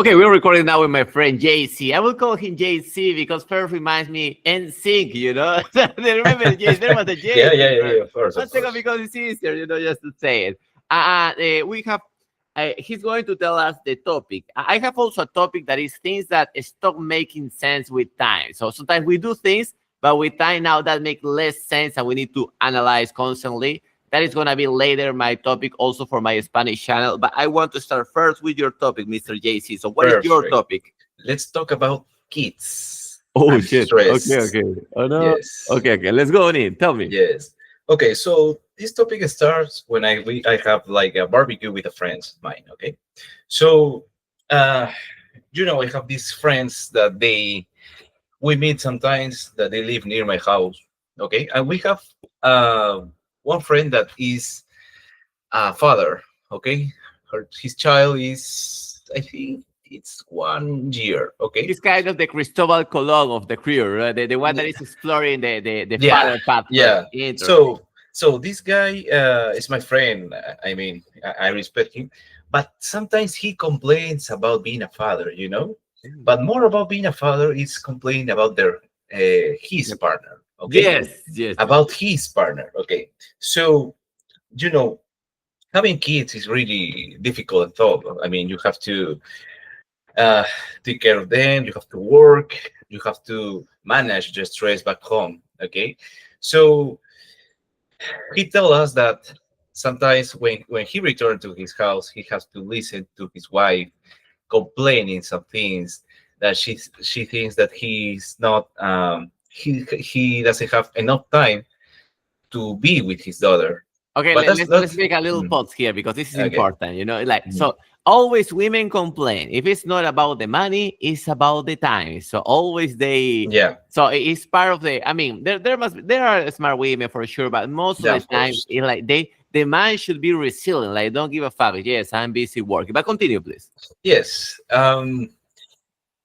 Okay, we're recording now with my friend JC. I will call him JC because first reminds me NSYNC, you know? Remember, there was a Yeah, yeah, JC yeah, yeah, first. of course, One of second course. because it's easier, you know, just to say it. We have, he's going to tell us the topic. I have also a topic that is things that stop making sense with time. So sometimes we do things, but with time now that make less sense and we need to analyze constantly. That is going to be later my topic also for my Spanish channel. But I want to start first with your topic, Mr. JC. So what is your Perfect. topic? Let's talk about kids Oh and shit. Okay, stress. okay. Oh no. Yes, Okay, okay. Let's go on in. Tell me. yes. Okay, so this topic starts when I have like a barbecue with a friends of mine. Okay, so uh, I have these friends that we meet sometimes that they live near my house. Okay, and we have uh one friend that is a father. Okay, his child is, I think it's 1 year. Okay. He's kind of the Cristobal Colon of the crew, right? The one that is exploring the Yeah, father path first. yeah. Interesting. So this guy is my friend. I mean, I respect him, but sometimes he complains about being a father. Mm. But more about being a father is complaining about his Yep. partner. Okay, Yes, yes, yes. about his partner. Okay, so you know, having kids is really difficult and tough. I mean, you have to uh, take care of them. You have to work. You have to manage the stress back home. Okay, so he tell us that sometimes when he returned to his house, he has to listen to his wife complaining some things that she thinks that he's not he doesn't have enough time to be with his daughter. Okay, But that's let's not make a little mm, pause here because this is okay. important. Like Mhm. so. Always women complain. If it's not about the money, it's about the time. So always they. Yeah, So it's part of the. I mean, there are smart women for sure, but most of yeah, the of time, course. like the man should be resilient. Like don't give a fuck. Yes, I'm busy working, but continue, please. Yes.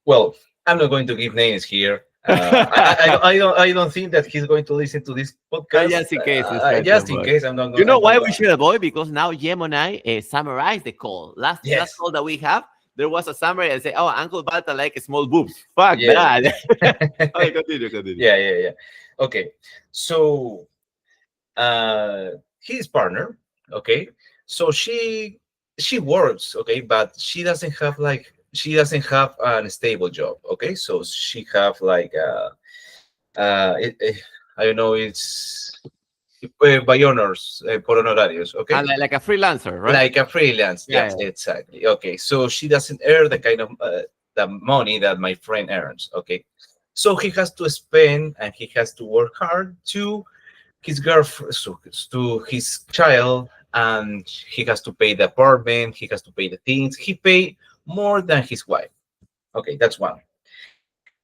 Well, I'm not going to give names here. I don't think that he's going to listen to this podcast. Just in case, it's fine to Just in avoid. case, I'm not You going. know I'm why not we going. should avoid? Because now Gemini summarized the call. Last Yes. call that we have, there was a summary and say, "Oh, Uncle Balta like small boobs." Fuck Yeah. that. Okay, continue, continue. Yeah. Yeah. Yeah. Okay. So, his partner. Okay. So she works. Okay, but she doesn't have an stable job. Okay, so she have like I don't know. It's by honors, por honorarios. Okay, And like a freelancer, right? like a freelance. Yeah, Yes, yeah. exactly. Okay, so she doesn't earn the kind of the money that my friend earns. Okay, so he has to spend and he has to work hard to his girlfriend, to his child, and he has to pay the apartment. He has to pay the things. He pay more than his wife. Okay, that's one.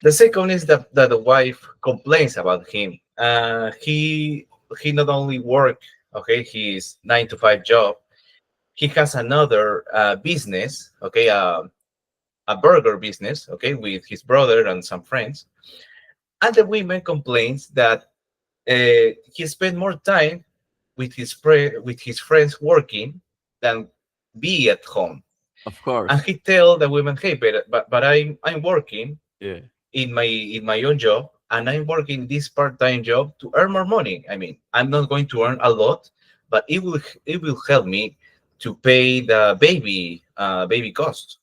The second is that the wife complains about him. He not only work, okay, his 9 to 5 job. He has another business, okay, a burger business, okay, with his brother and some friends. And the women complains that he spent more time with his friends working than be at home. Of And course. he tell the women, hey, but I'm working Yeah. in my own job, and I'm working this part-time job to earn more money. I mean, I'm not going to earn a lot, but it will help me to pay the baby cost.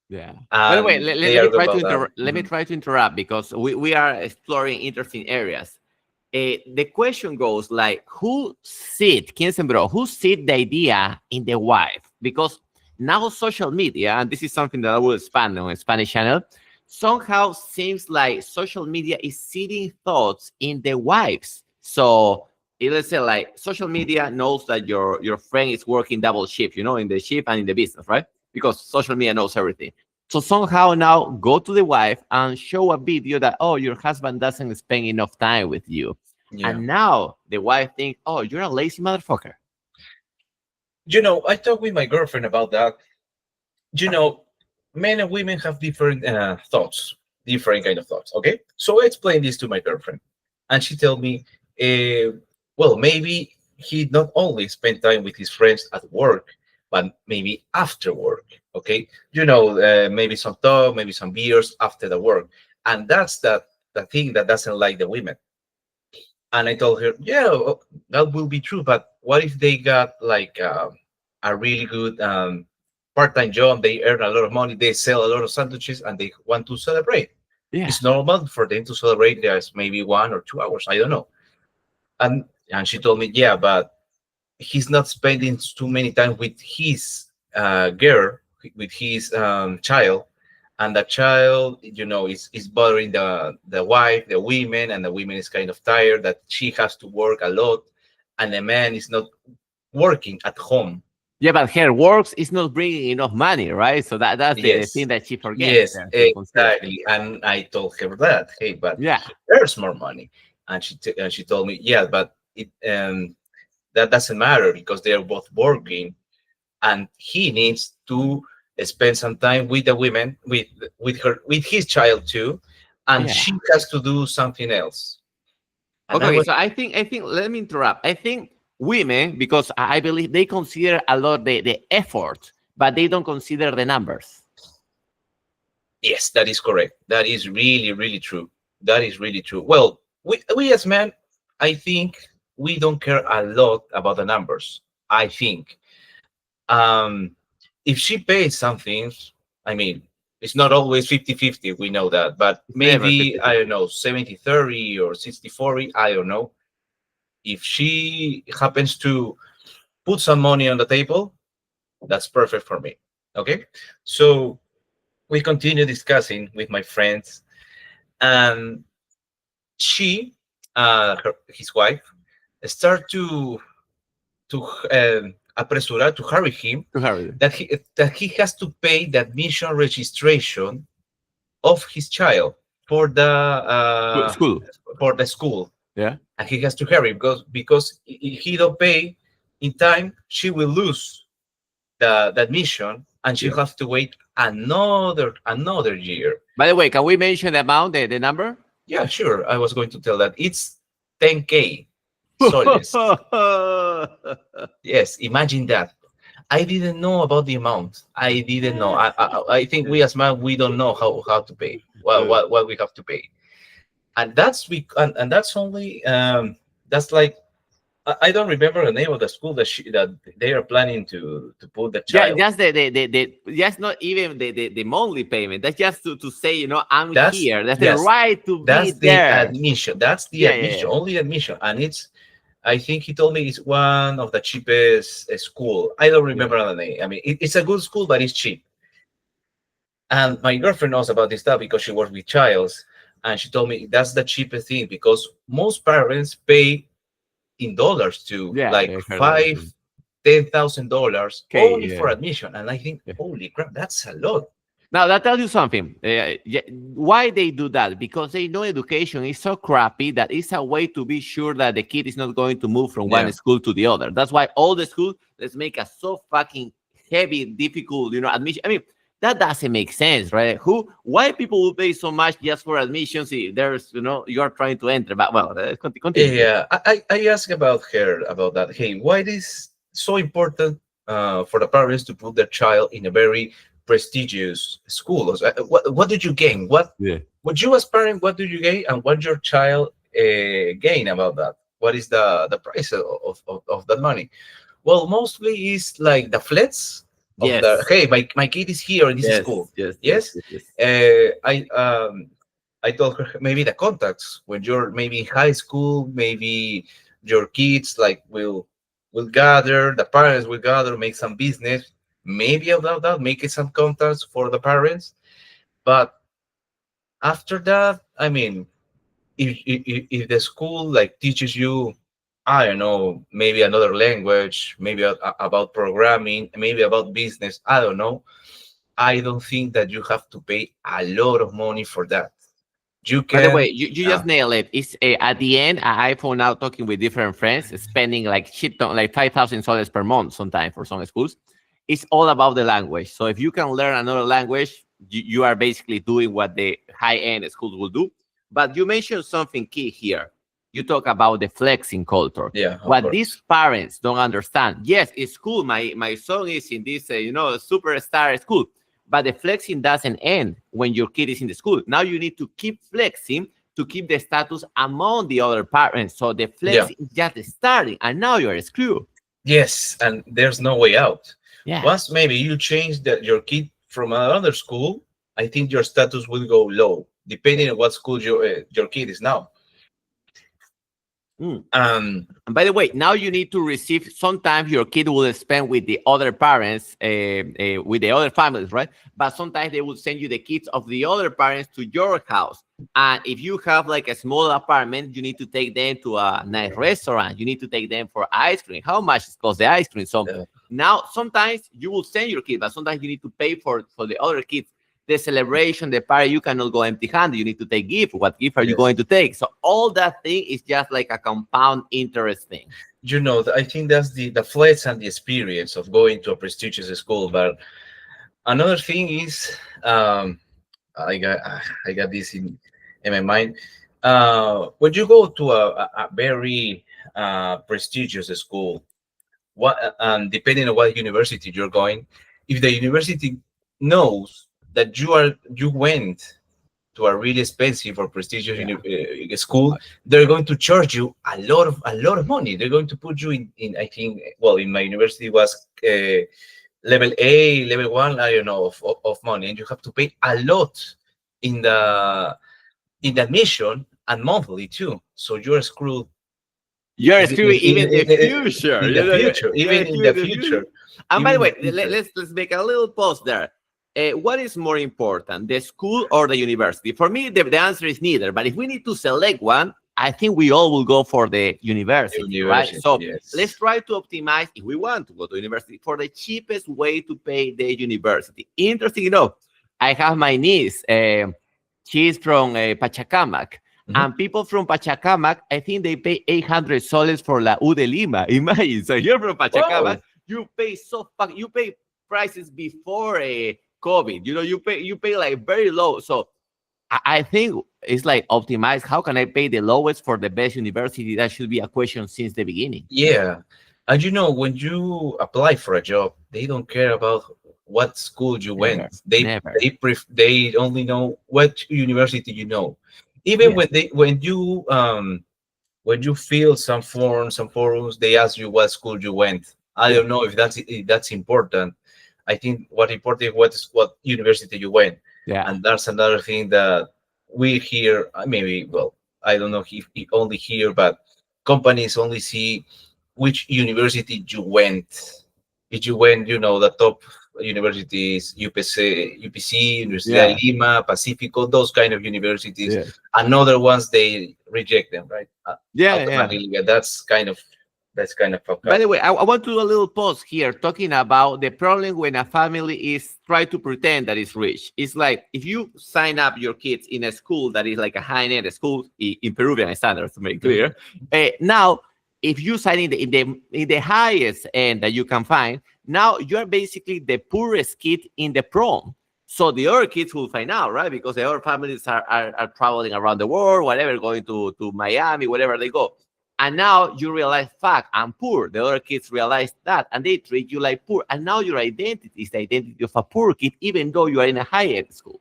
Yeah. By the way, And they let me are try to about that. let me try to interrupt because we are exploring interesting areas. The question goes like, ¿quién sembró? Who seed the idea in the wife? Because now social media, and this is something that I will expand on a Spanish channel, somehow seems like social media is seeding thoughts in the wives. So let's say like social media knows that your friend is working double shift, in the shift and in the business, right? Because social media knows everything. So somehow now go to the wife and show a video that, oh, your husband doesn't spend enough time with you. Yeah. And now the wife thinks, oh, you're a lazy motherfucker. I talked with my girlfriend about that. You know, Men and women have different thoughts, different kind of thoughts. Okay, so I explained this to my girlfriend, and she told me, well, maybe he not only spent time with his friends at work, but maybe after work. Okay, maybe some talk, maybe some beers after the work, and that's the thing that doesn't like the women. And I told her, yeah, that will be true, but what if they got like a really good part-time job, they earn a lot of money, they sell a lot of sandwiches, and they want to celebrate? Yeah. It's normal for them to celebrate just maybe 1 or 2 hours, I don't know. And she told me, yeah, but he's not spending too many time with his girl, with his child, and the child, is bothering the wife, the women, and the women is kind of tired that she has to work a lot, and the man is not working at home. Yeah, but her works is not bringing enough money, right? So that's the Yes, thing that she forgets yes, there to consider. exactly. And I told her that, hey, but Yeah. he earns more money, and she told me, yeah, but that doesn't matter because they are both working, and he needs to spend some time with the women, with his child too, and Yeah. she has to do something else. And I Okay, was, so I think let me interrupt. I think women, because I believe they consider a lot the effort, but they don't consider the numbers. yes, that is correct. That is really, really true. That is really true. Well, we as men, I think we don't care a lot about the numbers. I think um if she pays something, I mean, it's not always 50-50, we know that, but It's never maybe, I 50. don't know, 70-30 or 60-40, I don't know. If she happens to put some money on the table, that's perfect for me. Okay, so we continue discussing with my friends, and she, his wife, start to apresurar, to hurry him, To hurry. that he has to pay the admission registration of his child for School. the school, Yeah. and he has to hurry because if he don't pay in time, she will lose the admission, and Yeah. she'll have to wait another year. By the way, can we mention the amount, the number? Yeah, sure. I was going to tell that it's 10K soles. Yes, imagine that. I didn't know about the amount. I didn't know. I think we as men, we don't know how to pay. What we have to pay, and that's only that's like, I don't remember the name of the school that they are planning to put the Yeah, child. just the just not even the monthly payment. That's just to say, I'm That's here. That's the Yes, right to be that's the there. admission. That's the Yeah, yeah, admission, yeah. only admission, and I think he told me it's one of the cheapest school. I don't Yeah. remember the name. I mean, it's a good school, but it's cheap. And my girlfriend knows about this stuff because she works with childs, and she told me that's the cheapest thing because most parents pay in dollars to Yeah, like I heard that. $5,000-$10,000 Okay, only for yeah. admission, and I think, Yeah. holy crap, that's a lot. Now that tells you something. Yeah, why they do that? Because they know education is so crappy that it's a way to be sure that the kid is not going to move from one Yeah, school to the other. That's why all the schools let's make a so fucking heavy, difficult, admission. I mean, that doesn't make sense, right? Why people will pay so much just for admissions if there's, you are trying to enter? But well, continue. yeah. I asked about her about that. Hey, why it is so important for the parents to put their child in a very prestigious school? What did you gain? Yeah. What you as parent, what do you gain, and what your child gain about that? What is the price of that money? Well, mostly is like the flats of the, Yes. hey, my kid is here in this school. Yes. Yes. Yes. Yes, Yes. Yes. I told her maybe the contacts when you're maybe in high school, maybe your kids like will gather, the parents will gather, make some business, maybe about that, making some contacts for the parents. But after that, I mean, if the school like teaches you, I don't know, maybe another language, maybe about programming, maybe about business, I don't know. I don't think that you have to pay a lot of money for that. You By the way, can, you uh, just nailed it. It's at the end, I found out talking with different friends, spending like shit ton, like $5,000 per month sometimes for some schools. It's all about the language. So if you can learn another language, you are basically doing what the high end schools will do. But you mentioned something key here. you talk about the flexing culture. Yeah, of What course. these parents don't understand, yes, it's cool. My son is in this, superstar school, but the flexing doesn't end when your kid is in the school. Now you need to keep flexing to keep the status among the other parents. So the Yeah. flex is just starting, and now you're screwed. Yes, and there's no way out. Yeah. Once maybe you change that your kid from another school, I think your status will go low, depending on what school your kid is now. Mm. Um, And by the way, now you need to receive. Sometimes your kid will spend with the other parents, with the other families, right? But sometimes they will send you the kids of the other parents to your house. And if you have like a small apartment, you need to take them to a nice restaurant. You need to take them for ice cream. How much it costs the ice cream? So Yeah. now sometimes you will send your kid, but sometimes you need to pay for the other kids. The celebration, the party, you cannot go empty-handed. You need to take gift. What gift are you Yes. going to take? So all that thing is just like a compound interest thing. I think that's the flex and the experience of going to a prestigious school. But another thing is, I got this in my mind. When you go to a very prestigious school, depending on what university you're going, if the university knows that you went to a really expensive or prestigious school, they're going to charge you a lot of money. They're going to put you in I think, well, in my university was level A, level one, I don't know, of money, and you have to pay a lot in the admission and monthly too. So you're screwed You're in, screwed even in the in- future. in You the know, future, you're even in screwed the future. And by the Even way, in the future. let's make a little pause there. What is more important, the school or the university? For me, the answer is neither. But if we need to select one, I think we all will go for the university, right? University, So yes. let's try to optimize, if we want to go to university, for the cheapest way to pay the university. Interesting enough, I have my niece. She's from Pachacamac. Mhm. And people from Pachacamac, I think they pay 800 soles for La U de Lima. Imagine, so you're from Pachacamac, Wow. you pay you pay prices before COVID. You pay like very low. So I think it's like optimized. How can I pay the lowest for the best university? That should be a question since the beginning. Yeah. And when you apply for a job, they don't care about what school you Never, went. They never. they only know what university you know. Even Yes. when you fill some forums, they ask you what school you went. I Yeah. don't know if that's important. I think what important is what university you went. Yeah. And that's another thing that we hear. Maybe, well, I don't know if only here, but companies only see which university you went. If you went, the top universities, UPC, Universidad Yeah. de Lima, Pacifico, those kind of universities. Yeah. And other ones, they reject them, right? Yeah. Automatically. Yeah, that's kind of fucked By up. the way, I want to do a little pause here talking about the problem when a family is try to pretend that it's rich. It's like if you sign up your kids in a school that is like a high-end school in Peruvian standards, to make clear. Now, if you sign in the highest end that you can find, now you're basically the poorest kid in the prom. So the other kids will find out, right? Because the other families are traveling around the world, whatever, going to Miami, wherever they go. And now you realize, fuck, I'm poor. The other kids realize that, and they treat you like poor. And now your identity is the identity of a poor kid, even though you are in a high-end school.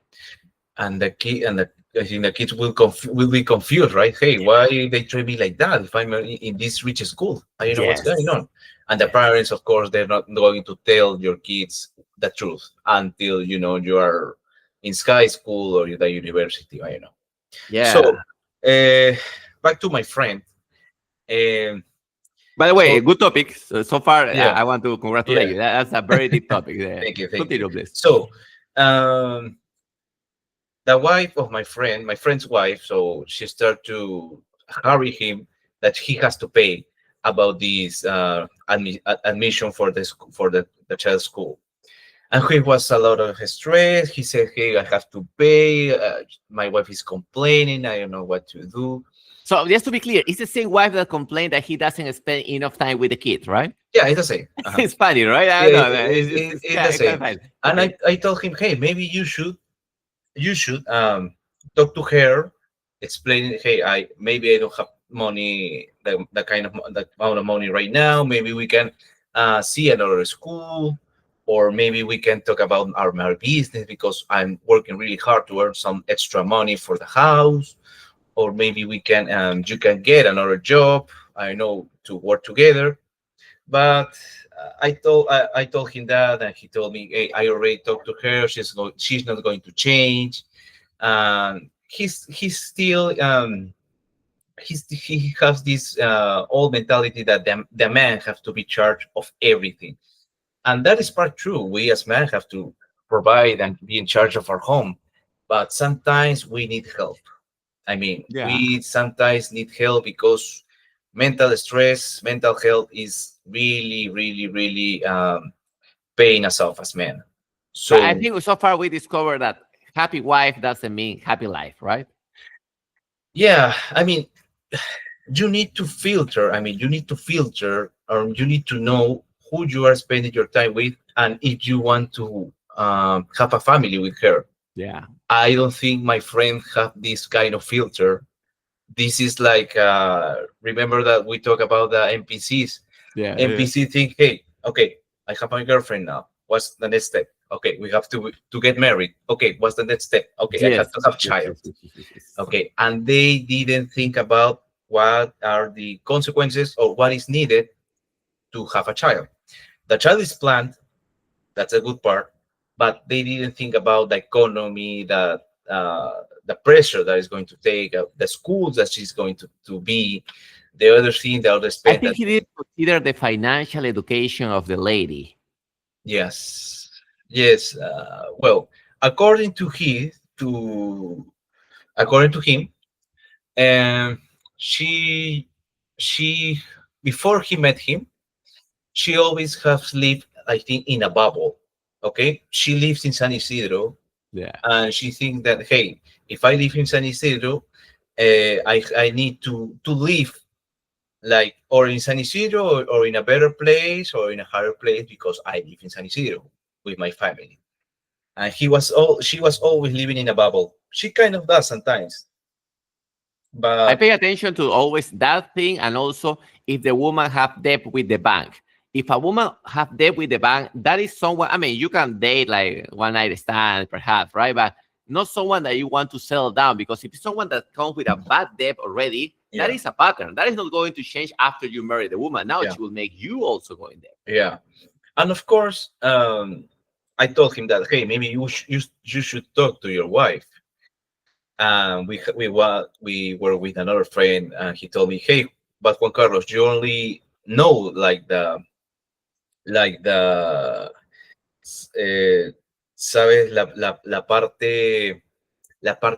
And I think the kids will be confused, right? Hey, why they treat me like that if I'm in this rich school? I don't know what's going on. And the parents, of course, they're not going to tell your kids the truth until you are in Sky School or the university. I don't know. Yeah. So back to my friend. By the way, so- good topic. So far, Yeah. I want to congratulate Yeah. you. That's a very deep topic. Thank you. Continue, please. So, the wife of my friend's wife, so she started to hurry him that he has to pay about this admission for the child's school. And he was a lot of stress. He said, "Hey, I have to pay. My wife is complaining. I don't know what to do." So just to be clear, it's the same wife that complained that he doesn't spend enough time with the kids, right? Yeah, it's the same. Uh-huh. It's funny, right? I Yeah, know. it's the same. And Okay. I told him, "Hey, maybe you should talk to her, explaining, hey, maybe I don't have money, the kind of the amount of money right now. Maybe we can see another school, or maybe we can talk about our business because I'm working really hard to earn some extra money for the house. Or maybe we can you can get another job. I know, to work together. But I told him that, and he told me, hey, I already talked to her. She's not going to change. He's still he has this old mentality that the man have to be charged of everything, and that is part true. We as men have to provide and be in charge of our home, but sometimes we need help. I mean, Yeah. we sometimes need help because mental stress, mental health is really, really, really paying us off as men. But I So think so far we discovered that happy wife doesn't mean happy life, right? yeah, I mean, you need to filter. I mean, you need to filter, or you need to know who you are spending your time with, and if you want to have a family with her. Yeah. I don't think my friend have this kind of filter. This is like remember that we talk about the NPCs. Yeah. Yeah. NPC think, hey, okay, I have my girlfriend now. What's the next step? Okay, we have to get married. Okay, what's the next step? Okay, I have Yes. to have Yes. child. Yes. Yes. Yes. Yes. Yes. Okay, and they didn't think about what are the consequences or what is needed to have a child. The child is planned. That's a good part, but they didn't think about the economy, the pressure that is going to take, the schools that she's going to be, the other thing, the other I spend think that. he didn't consider the financial education of the lady. Yes, yes. Well, according to he to according to him, um, she she before he met him, she always has lived, I think, in a bubble. Okay, she lives in San Isidro, Yeah. and she thinks that, hey, if I live in San Isidro, I need to live like, or in San Isidro, or in a better place, or in a higher place, because I live in San Isidro with my family. And she was always living in a bubble. She kind of does sometimes, I but pay attention to always that thing, and also if the woman have debt with the bank. If a woman have debt with the bank, that is someone. I mean, you can date like one night stand, perhaps, right? But not someone that you want to settle down, because if it's someone that comes with a bad debt already, that yeah, is a pattern. That is not going to change after you marry the woman. Now yeah, she will make you also go in there. yeah. And of course, I told him that, hey, maybe you should talk to your wife. We were with another friend, and he told me, hey, but Juan Carlos, you only know like the sabes la parte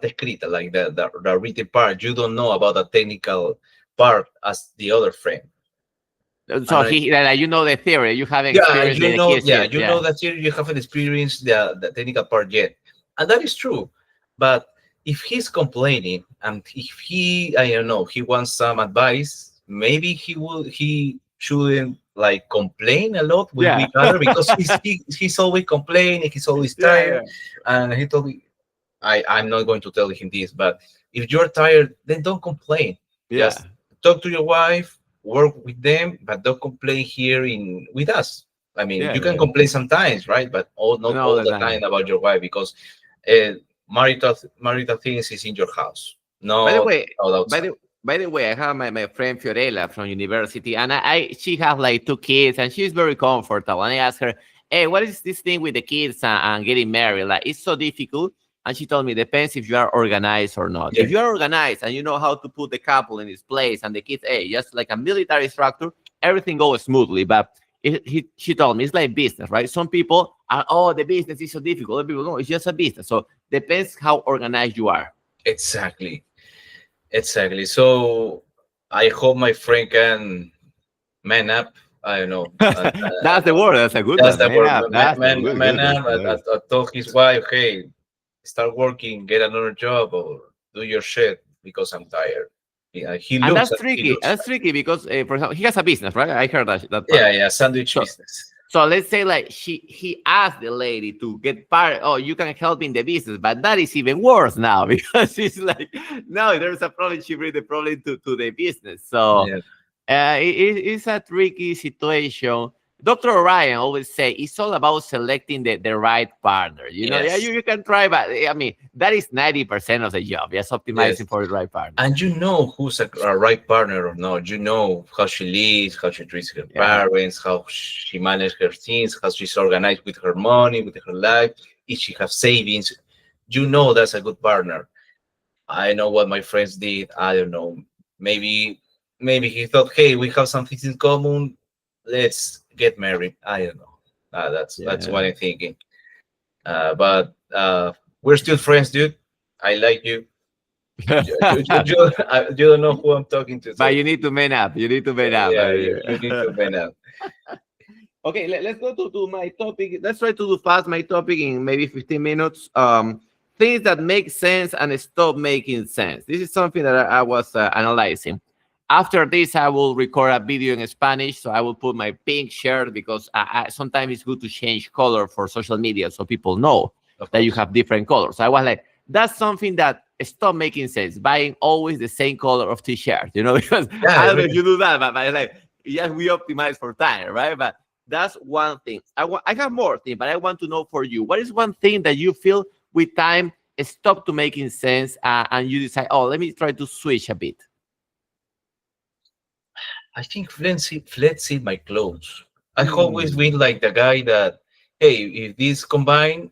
escrita, like the written part. You don't know about the technical part as the other friend. So And I, he, like, you know the theory, you haven't yeah, experienced the keys yet. you know Yeah, that you haven't experienced the technical part yet, and that is true. But if he's complaining, and if he, I don't know, he wants some advice, maybe he shouldn't like complain a lot with yeah, each other, because he's always complaining, he's always yeah, tired. yeah, And he told me, I'm not going to tell him this, but if you're tired, then don't complain. yeah, Just talk to your wife, work with them, but don't complain here in with us. I mean, yeah, you can yeah. complain sometimes, right? But not No, all all the the time time. about your wife, because uh, marital things is in your house, By the not way, by outside. the by the way, I have my friend Fiorella from university, and I she have like two kids, and she's very comfortable. And I asked her, "Hey, what is this thing with the kids and getting married? Like, it's so difficult." And she told me, "Depends if you are organized or not. Yeah, If you are organized and you know how to put the couple in its place, and the kids, hey, just like a military structure, everything goes smoothly. But she told me it's like business, right? Some people are, oh, the business is so difficult. Other people, no, it's just a business. So depends how organized you are." exactly, exactly. So I hope my friend can man up. I don't know. That's the word. That's a good That's one. the Man word. up. That's the good, Man good, good. up. I told his wife, hey, start working, get another job, or do your shit because I'm tired. Yeah, he And that's looks tricky. like, That's tricky because, for example, he has a business, right? I heard that part. yeah, yeah, sandwich So, business. So let's say like he asked the lady to get part. Oh, you can help in the business, but that is even worse now because she's like, no, there's a problem. She bring the problem to the business. So Yeah. it's a tricky situation. Dr. Orion always say it's all about selecting the right partner. You know, yeah, Yes. you can try, but I mean that is 90% of the job. Just Yes. optimizing for the right partner. And you know who's a right partner or not. You know how she lives, how she treats her Yeah. parents, how she manages her things, how she's organized with her money, with her life, if she has savings. You know that's a good partner. I know what my friends did. I don't know. Maybe maybe he thought, hey, we have some things in common. Let's get married. I don't know. That's what Yeah. I'm thinking. But we're still friends, dude. I like you. You don't know who I'm talking to, But so you need to man up. You need to man up. yeah, you need to man up. Okay, let's go to my topic. Let's try to do fast my topic in maybe 15 minutes. Things that make sense and stop making sense. This is something that I was analyzing. After this, I will record a video in Spanish. So I will put my pink shirt because sometimes it's good to change color for social media so people know Of that you course. have different colors. So I was like, that's something that stop making sense. Buying always the same color of t-shirt, because Yeah, I I don't know if mean, you do that, but it's like, yes, we optimize for time, right? But that's one thing. I have more things, but I want to know for you, what is one thing that you feel with time stop to making sense and you decide, oh, let me try to switch a bit. I think let's see my clothes. I've always Mm, been like the guy that, hey, if this combine,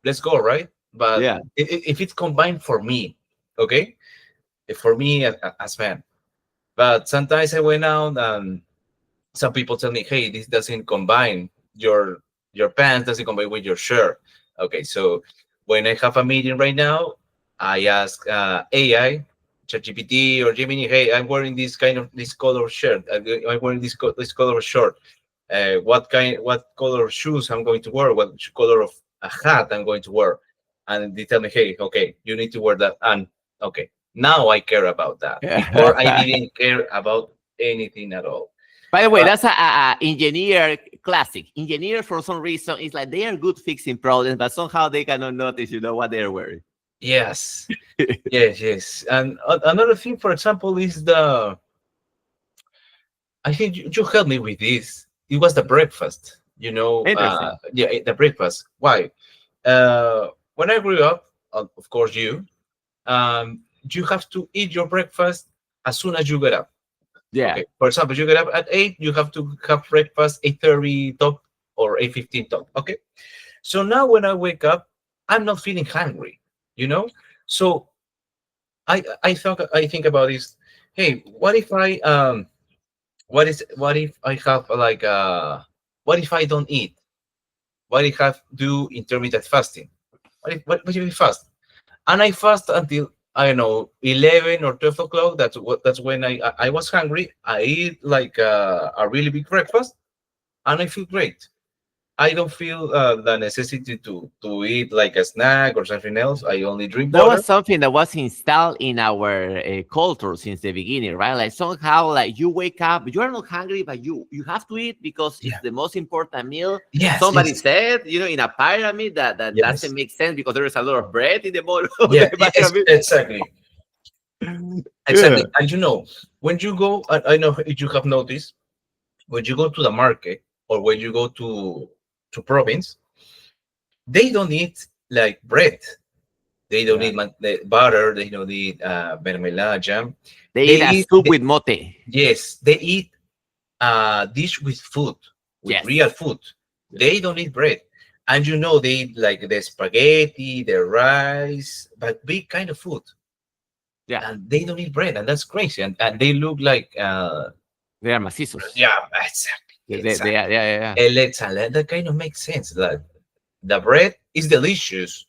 let's go, right? But yeah. if it's combined for me, okay, for me as man. But sometimes I went out and some people tell me, hey, this doesn't combine your pants doesn't combine with your shirt. Okay, so when I have a meeting right now, I ask AI, ChatGPT or Gemini, hey, I'm wearing this color shirt. I'm wearing this color shirt. What color shoes I'm going to wear? What color of a hat I'm going to wear? And they tell me, hey, okay, you need to wear that. And okay, now I care about that. Before I didn't care about anything at all. By the way, But that's a engineer classic. Engineers, for some reason, it's like they are good fixing problems, but somehow they cannot notice, what they're wearing. yes, yes. And another thing, for example, is I think you helped me with this. It was the breakfast. Interesting. Yeah, the breakfast. Why? When I grew up, of course, you have to eat your breakfast as soon as you get up. Yeah. Okay. For example, you get up at 8, you have to have breakfast 8:30 top or 8:15 top. Okay. So now when I wake up, I'm not feeling hungry. You know. So I think about this. Hey, what if I have like what if I don't eat? What if I do intermittent fasting? What if I fast? And I fast until I don't know 11 or 12 o'clock. That's when I was hungry. I eat like a really big breakfast, and I feel great. I don't feel the necessity to eat like a snack or something else. I only drink That was water. something that was installed in our culture since the beginning, right? Like somehow, like you wake up, you are not hungry, but you have to eat because it's Yeah. the most important meal. Yes. Somebody Yes. said, in a pyramid that doesn't Yes. make sense because there is a lot of bread in the bottom of Yeah. the Yes. pyramid. Exactly. Yeah. Exactly. And when you go, I know if you have noticed, when you go to the market or when you go to province, they don't eat like bread. They don't Yeah. need the butter. They don't need mermelada jam. They They eat a eat, soup with mote. yes, they eat a dish with food, with real Yes. food. They don't eat bread. And they eat like the spaghetti, the rice, but big kind of food. Yeah. And they don't eat bread. And that's crazy. And they look like, They are macizos. yeah, exactly. They are, Exactly. yeah, yeah, And that kind of makes sense. That the bread is delicious,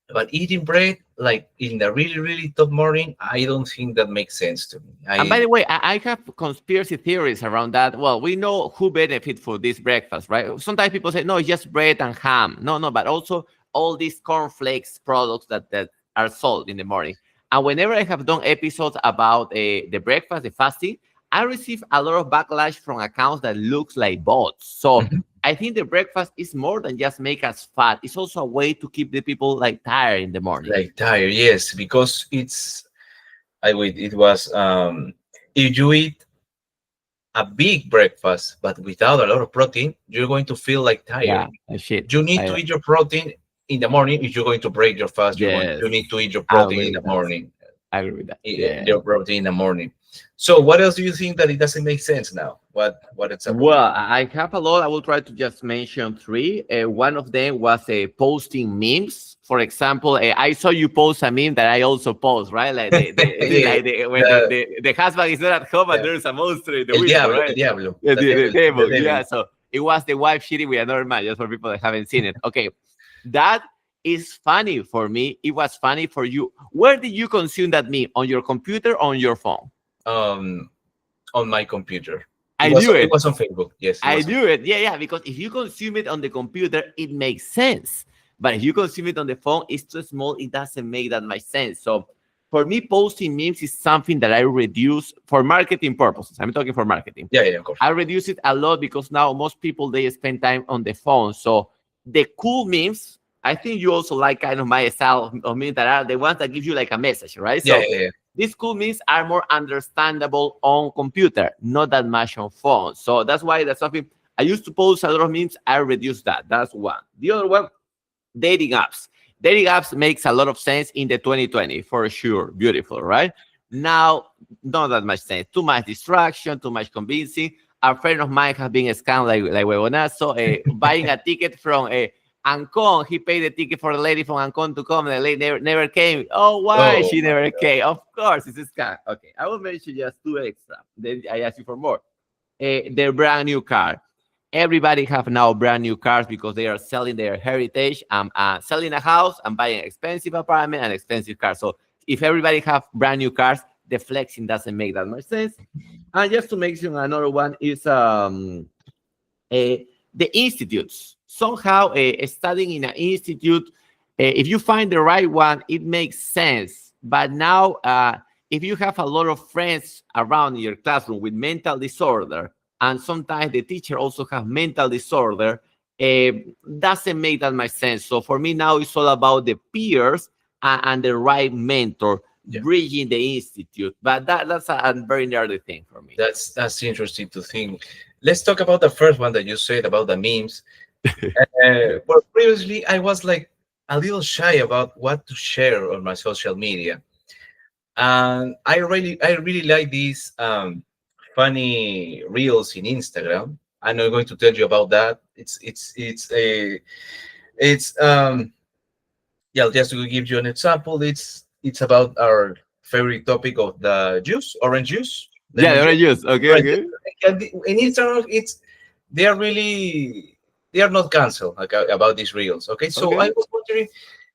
but eating bread like in the really, really top morning, I don't think that makes sense to me. And by I the way, I have conspiracy theories around that. Well, we know who benefit for this breakfast, right? Sometimes people say, no, it's just bread and ham. No, no, but also all these cornflakes products that are sold in the morning. And whenever I have done episodes about the breakfast, the fasting, I receive a lot of backlash from accounts that looks like bots. So Mhm. I think the breakfast is more than just make us fat. It's also a way to keep the people like tired in the morning. Like tired, yes, because it's I wait. It was if you eat a big breakfast but without a lot of protein, you're going to feel like Yeah, tired. shit. You need to eat your protein in the morning. If you're going to break your fast, Yes, you need to eat your I protein agree in the with that. morning. I agree with that. Yeah. Your protein in the morning. So what else do you think that it doesn't make sense now? What example? Well, I have a lot. I will try to just mention three. One of them was posting memes. For example, I saw you post a meme that I also post, right? Like Yeah, when the, the husband is not at home and yeah. there's a monster in the window, El right? diablo, Yeah, the the devil. devil. Yeah. So it was the wife cheating with another man, just for people that haven't seen it. Okay. That is funny for me. It was funny for you. Where did you consume that meme? On your computer or on your phone? Um, on my computer. I knew It it. was on Facebook. Yes, it I was. knew it. Yeah, yeah. Because if you consume it on the computer, it makes sense. But if you consume it on the phone, it's too small. It doesn't make that much sense. So for me, posting memes is something that I reduce for marketing purposes. I'm talking for marketing. Yeah, yeah, of course. I reduce it a lot because now most people they spend time on the phone. So the cool memes, I think you also like kind of my style of memes that are the ones that give you like a message, right? Yeah, So yeah, yeah. these cool memes are more understandable on computer, not that much on phone. So that's why that's something I used to post a lot of memes. I reduced that. That's one. The other one, dating apps. Dating apps makes a lot of sense in the 2020 for sure. Beautiful, right? Now, not that much sense. Too much distraction, too much convincing. A friend of mine has been scammed like huevonazo, buying a ticket from a Ancon. He paid the ticket for the lady from Ancon to come. The lady never came. Oh, why Oh she my never God. came? Of course, it's a scam. Okay, I will mention just two extra. Then I ask you for more. Their brand new car. Everybody have now brand new cars because they are selling their heritage, selling a house and buying expensive apartment and expensive car. So if everybody have brand new cars, the flexing doesn't make that much sense. And just to mention another one is the institutes. Somehow, studying in an institute, if you find the right one, it makes sense. But now, if you have a lot of friends around in your classroom with mental disorder, and sometimes the teacher also have mental disorder, uh, doesn't make that much sense. So for me now, it's all about the peers and the right mentor Yeah. bridging the institute. But that's a very nerdy thing for me. That's interesting to think. Let's talk about the first one that you said about the memes. Well, previously I was like a little shy about what to share on my social media, and I really like these funny reels in Instagram. I'm not going to tell you about that. It's yeah. Just to give you an example, it's about our favorite topic of the juice, orange juice, Yeah, lemon the juice. orange juice. Okay, Right. okay. And in Instagram, they are really they are not canceled about these reels. Okay, so I Okay. was wondering,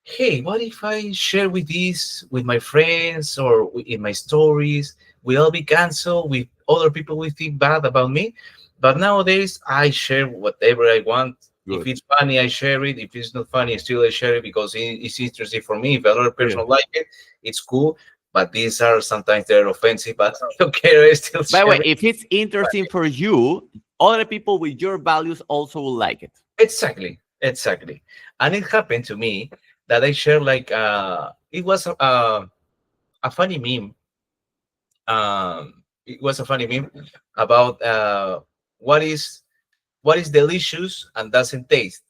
hey, what if I share with these with my friends or in my stories? Will I be canceled? With other people will think bad about me? But nowadays, I share whatever I want. If Good. it's funny, I share it. If it's not funny, still I share it because it's interesting for me. If another Yeah. person like it, it's cool. But these are sometimes they're offensive. But I don't care. I still By the way, share it. if it's interesting for you, other people with your values also will like it. Exactly, exactly. And it happened to me that I shared like it was a funny meme. It was a funny meme about what is what is delicious and doesn't taste,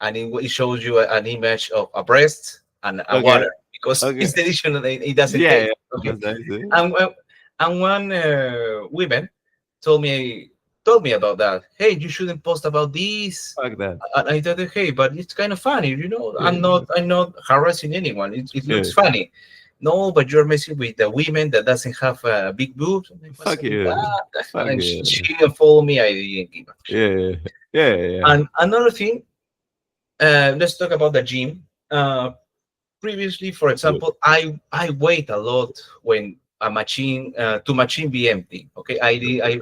and it shows you an image of a breast and a Okay. water because Okay. it's delicious and it doesn't Yeah. taste. Yeah. Okay, That's nice. and and one woman told me about that. Hey, you shouldn't post about this. Fuck that. And I thought, hey, but it's kind of funny, you know. Yeah. I'm not harassing anyone. It Yeah. looks funny. No, but you're messing with the women that doesn't have big boobs. And I was Fuck like, you. what the hell? Fuck And you. she didn't follow me. I didn't give a shit. Yeah. Yeah. Yeah. And another thing, let's talk about the gym. Previously, for Good. example, I wait a lot when a machine to machine be empty. Okay, I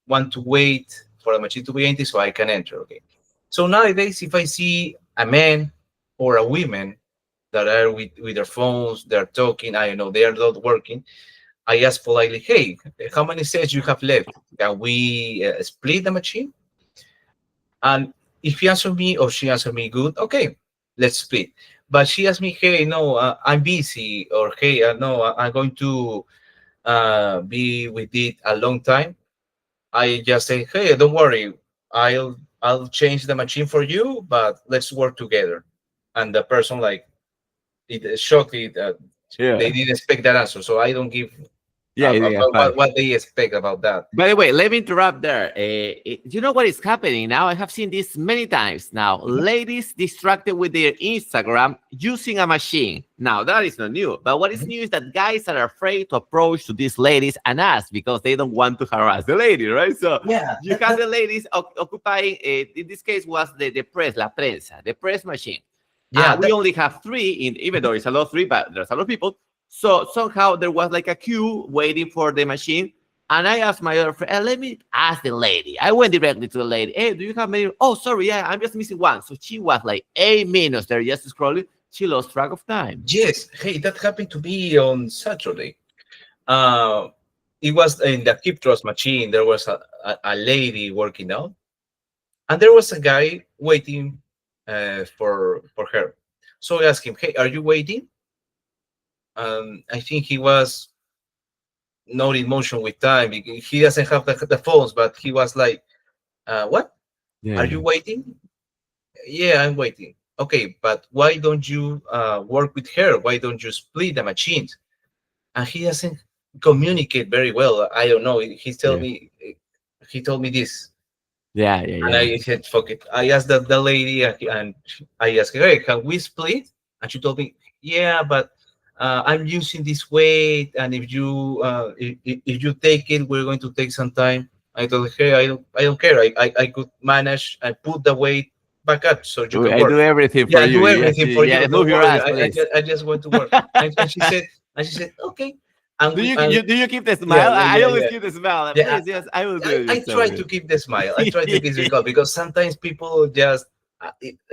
want to wait for a machine to be empty so I can enter. Okay, so nowadays if I see a man or a woman that are with their phones, they're talking, I don't know, they are not working, I asked politely, "Hey, how many sets you have left? Can we split the machine?" And if he answered me or she answered me good, okay, let's split. But she asked me, "Hey, no, I'm busy," or "Hey, no, I'm going to be with it a long time." I just say, "Hey, don't worry, I'll change the machine for you, but let's work together." And the person like it shocked it. They Yeah. didn't expect that answer, so I don't give Yeah, yeah, fine. what they expect about that. By the way, let me interrupt there. You know what is happening now? I have seen this many times now. Mhm. Ladies distracted with their Instagram using a machine. Now, that is not new. But what is Mhm. new is that guys are afraid to approach to these ladies and ask because they don't want to harass the lady, right? So Yeah, you have the ladies occupying, in this case was the press, la prensa, the press machine. yeah, We only have three, even though it's a lot of three, but there's a lot of people. So somehow there was like a queue waiting for the machine. And I asked my other friend, let me ask the lady. I went directly to the lady. Hey, do you have many? Oh, sorry, yeah, I'm just missing one. So she was like 8 minutes there just scrolling. She lost track of time. yes. Hey, that happened to me on Saturday. Uh, it was in the Keep Trust machine. There was a lady working out, and there was a guy waiting for her. So I asked him, "Hey, are you waiting?" I think he was not in motion with time. He doesn't have the phones, but he was like, "What? Are Yeah. you waiting?" "Yeah, I'm waiting." "Okay, but why don't you work with her? Why don't you split the machines?" And he doesn't communicate very well. I don't know. Yeah. He told me this, Yeah. Yeah. and Yeah. I said, "Fuck it." I asked the lady, and I asked her, "Hey, can we split?" And she told me, "Yeah, but I'm using this weight, and if you take it, we're going to take some time." I told her, "Hey, I don't care. I could manage. I put the weight back up so you can I work. do everything Yeah, for I you. do Yes, everything for yeah, you. move Don't your worry. ass, please. I just want to work." And she said, "Okay." Do you, And do you keep the yeah, smile? yeah, I yeah, always yeah. keep the smile. Yeah, Please, yes, I will do I, it. I Just tell try to me. keep the smile. I try to keep the smile because sometimes people just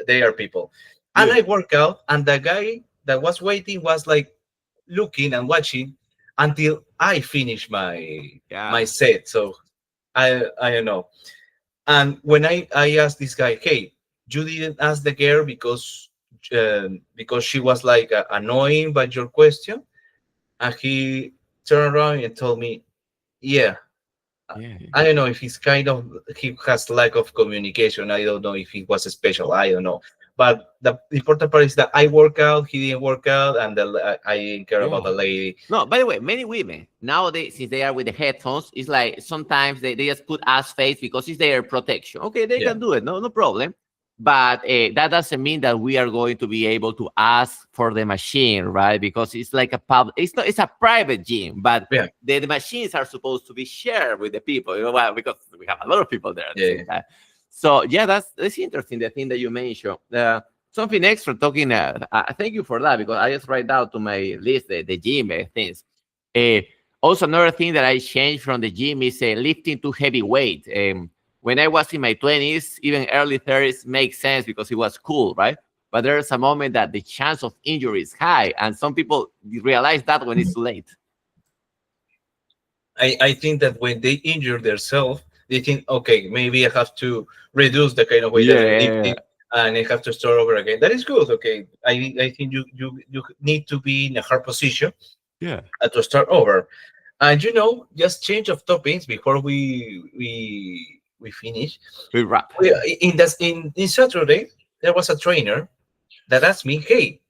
they are people. And Yeah. I work out, and the guy that was waiting was like looking and watching until I finish my Yeah. set. So I don't know. And when I asked this guy, "Hey, you didn't ask the girl because she was like annoying by your question," and he turned around and told me, "Yeah." Yeah. I don't know if he's kind of he has lack of communication. I don't know if he was special. I don't know. But the important part is that I work out, he didn't work out, and I didn't care about Yeah. the lady. No, by the way, many women nowadays, since they are with the headphones, it's like sometimes they just put ass face because it's their protection. Okay, they Yeah, can do it, no problem. But that doesn't mean that we are going to be able to ask for the machine, right? Because it's like a public, it's not, it's a private gym, but yeah, the machines are supposed to be shared with the people, you know, why? Because we have a lot of people there at the yeah, same time. So yeah, that's interesting. The thing that you mentioned. Something extra talking. Thank you for that because I just write down to my list the gym things. Uh, Also, another thing that I changed from the gym is lifting too heavy weight. When I was in my 20s, even early 30s, makes sense because it was cool, right? But there's a moment that the chance of injury is high, and some people realize that when it's too late. I think that when they injure themselves, they think, okay, maybe I have to reduce the kind of weight that I'm Yeah, lifting, and I have to start over again. That is good. Okay, I think you need to be in a hard position yeah. to start over. And just change of topics before we finish. We wrap. In Saturday, there was a trainer that asked me, "Hey,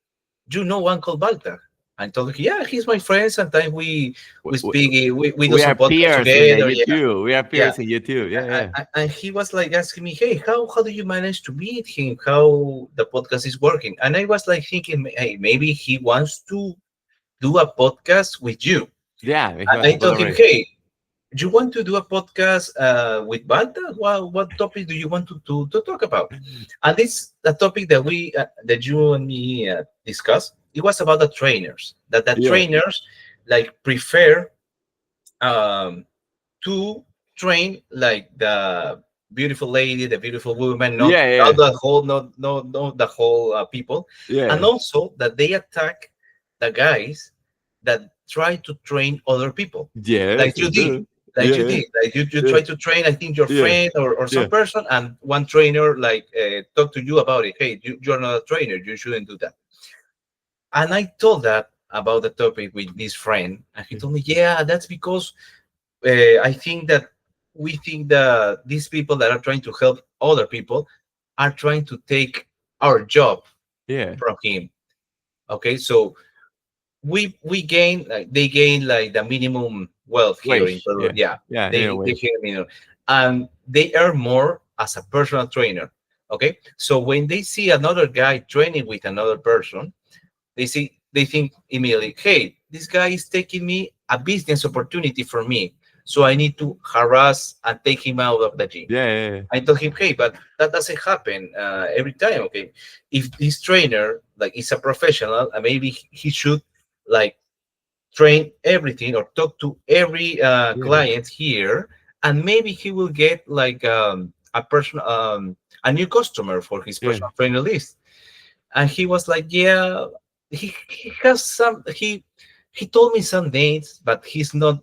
do you know Uncle Balta?" I told him, "Yeah, he's my friend. Sometimes We, we we, speak, we do we are some podcasts peers in the together." Yeah, YouTube. We are yeah. peers in YouTube. Yeah, yeah. And he was like asking me, "Hey, how do you manage to meet him? How the podcast is working?" And I was like thinking, "Hey, maybe he wants to do a podcast with you." Yeah, he And was I a told him, collaboration. "Hey, do you want to do a podcast with Balta? What topic do you want to talk about?" And this the topic that you and me discussed. It was about the trainers. That the Yeah, trainers like prefer um, to train like the beautiful lady, the beautiful woman, not yeah, not yeah, the whole, not the whole people, yeah. and also that they attack the guys that try to train other people, Yes, like you they did, do. like you Yeah, did, like you yeah, try to train, I think your yeah, friend or some yeah. person, and one trainer like talk to you about it. Hey, you're not a trainer, you shouldn't do that. And I told that about the topic with this friend, and he told me, yeah, that's because I think that we think that these people that are trying to help other people are trying to take our job Yeah, from him. Okay, so we gain, like they gain like the minimum wealth here in wage. Peru. Yeah, Yeah, yeah, they wage. gain minimum, and they earn more as a personal trainer. Okay, so when they see another guy training with another person, they think immediately, hey, this guy is taking me a business opportunity from me, so I need to harass and take him out of the gym. Yeah, yeah, yeah. I told him, hey, but that doesn't happen every time. Okay, if this trainer like is a professional, and maybe he should like train everything or talk to every Yeah. client here, and maybe he will get like a person, a new customer for his Yeah. personal trainer list. And he was like, yeah, he has some, he told me some names, but he's not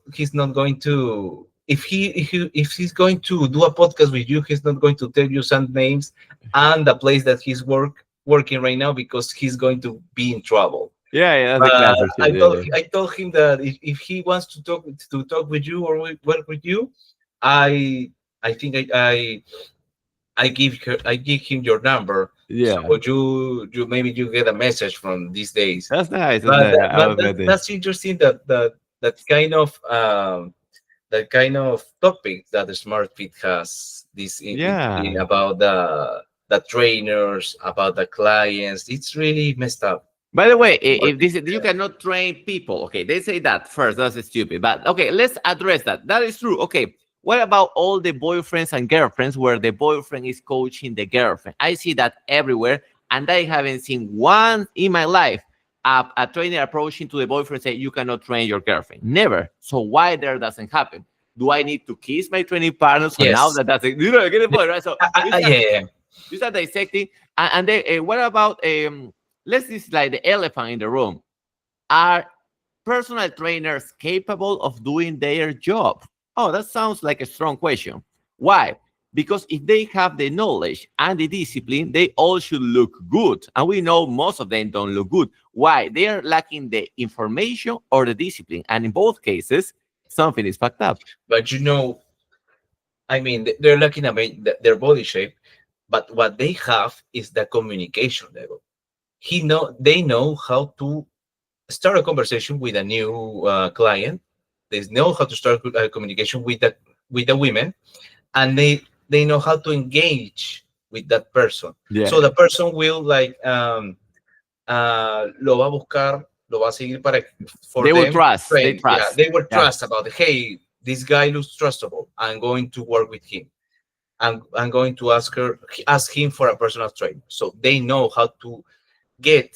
going to, if he's going to do a podcast with you, he's not going to tell you some names and the place that he's working right now, because he's going to be in trouble. Yeah, yeah, that's a But classic shit. Yeah. I told him that if he wants to talk with you or work with you, I I think I give him your number. So Yeah. you maybe you get a message from these days. That's nice. That's But nice. I was ready. that's interesting that that kind of topic that the Smart Fit has this in Yeah. about the trainers, about the clients. It's really messed up. By the way, Smart if Fit, this you yeah. cannot train people, okay, they say that first. That's stupid. But okay, let's address that. That is true. Okay, what about all the boyfriends and girlfriends where the boyfriend is coaching the girlfriend? I see that everywhere, and I haven't seen one in my life. A trainer approaching to the boyfriend say you cannot train your girlfriend. Never. So why there doesn't happen? Do I need to kiss my training partner? So now Yes. that doesn't, you know, get the point, right? So Yeah, yeah, yeah. you start dissecting, and then what about let's just like the elephant in the room. Are personal trainers capable of doing their job? Oh, that sounds like a strong question. Why? Because if they have the knowledge and the discipline, they all should look good. And we know most of them don't look good. Why? They are lacking the information or the discipline. And in both cases, something is fucked up. But I mean, they're looking at their body shape, but what they have is the communication level. They know how to start a conversation with a new client. They know how to start a communication with the women, and they know how to engage with that person. Yeah. So the person will like lo va a buscar, lo va a seguir para for They will them to trust. They train. Yeah, trust. they will Yeah. trust about hey, this guy looks trustable. I'm going to work with him. I'm going to ask him for a personal trainer. So they know how to get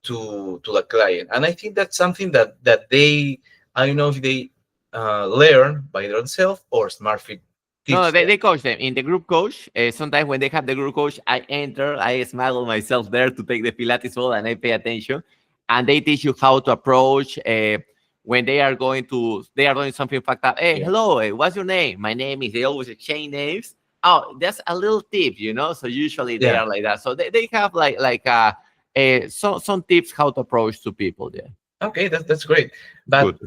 to the client, and I think that's something that they, I don't know if they learn by themselves or SmartFit No, teach them. they coach them in the group coach. Sometimes when they have the group coach, I enter, I smuggle myself there to take the Pilates ball and I pay attention. And they teach you how to approach when they are doing something fucked up. Hey, Yeah. hello, what's your name? My name is, they always exchange names. Oh, that's a little tip, you know? So usually they Yeah. are like that. So they have some tips how to approach to people there. Okay, that's great. But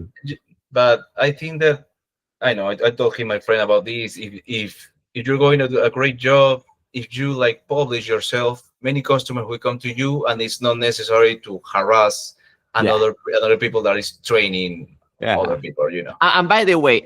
Good. I think that I know I told him, my friend, about this. If you're going to do a great job, if you like publish yourself, many customers will come to you, and it's not necessary to harass Yeah. another people that is training other Yeah. people. You know. And by the way,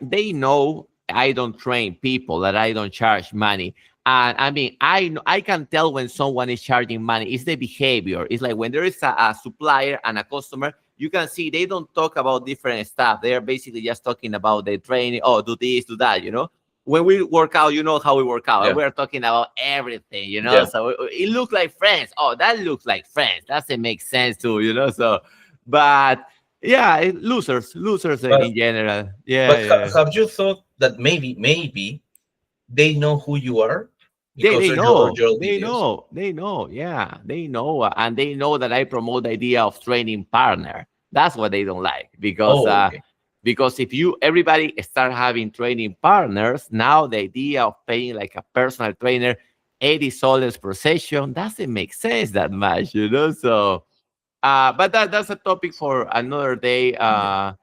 they know I don't train people, that I don't charge money. And I mean, I can tell when someone is charging money. It's the behavior. It's like when there is a supplier and a customer, you can see they don't talk about different stuff. They are basically just talking about the training. Oh, do this, do that. You know, when we work out, you know how we work out. Yeah. We are talking about everything. You know, Yeah. so it looks like friends. Oh, that looks like friends. Doesn't make sense too. You know, so but yeah, losers But in general. Yeah, but yeah. have you thought that maybe they know who you are They because they of know, your they videos? know, they know. Yeah, they know, and they know that I promote the idea of training partner. That's what they don't like, because Oh, okay. because if you everybody start having training partners, now the idea of paying like a personal trainer $80 per session doesn't make sense that much, you know. So but that's a topic for another day. Yeah.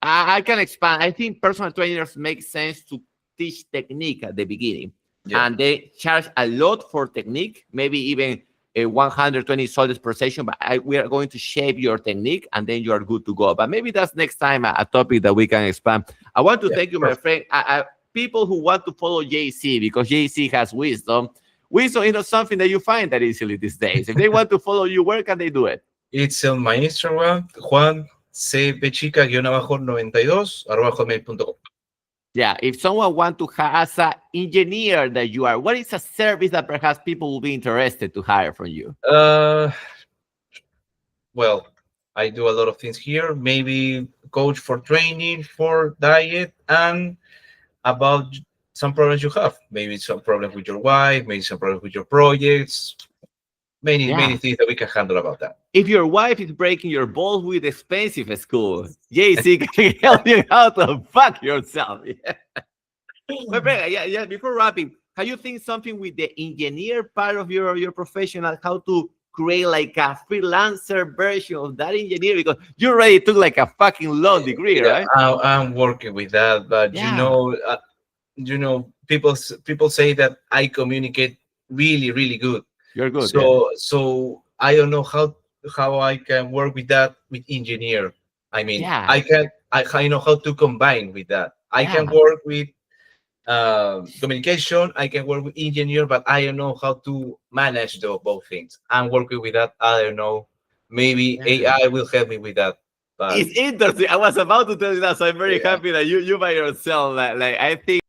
I can expand. I think personal trainers make sense to teach technique at the beginning, Yeah. and they charge a lot for technique, maybe even $120 per session. But we are going to shape your technique, and then you are good to go. But maybe that's next time a topic that we can expand. I want to Yeah. thank you, my Perfect. friend. People who want to follow JC, because JC has wisdom. Wisdom is not something that you find that easily these days. If they want to follow you, where can they do it? It's on my Instagram, Juan C. @hotmail.com. Yeah, if someone want to as an engineer that you are, what is a service that perhaps people will be interested to hire from you? Well, I do a lot of things here. Maybe coach for training, for diet, and about some problems you have. Maybe some problem with your wife, maybe some problem with your projects. Many Yeah. things that we can handle about that. If your wife is breaking your balls with expensive school, JC can help you how to fuck yourself. But Brega, yeah. Before wrapping, can you think something with the engineer part of your professional, how to create like a freelancer version of that engineer? Because you already took like a fucking long degree, Yeah, right? I'm working with that, but Yeah, people say that I communicate really good. you're good. Yeah, So I don't know how I can work with that with engineer. I mean, yeah, I know how to combine with that. I can yeah, work with communication. I can work with engineer, but I don't know how to manage both things. I'm working with that. I don't know. Maybe yeah. AI will help me with that. But It's interesting. I was about to tell you that, so I'm very yeah. happy that you by yourself. Like I think.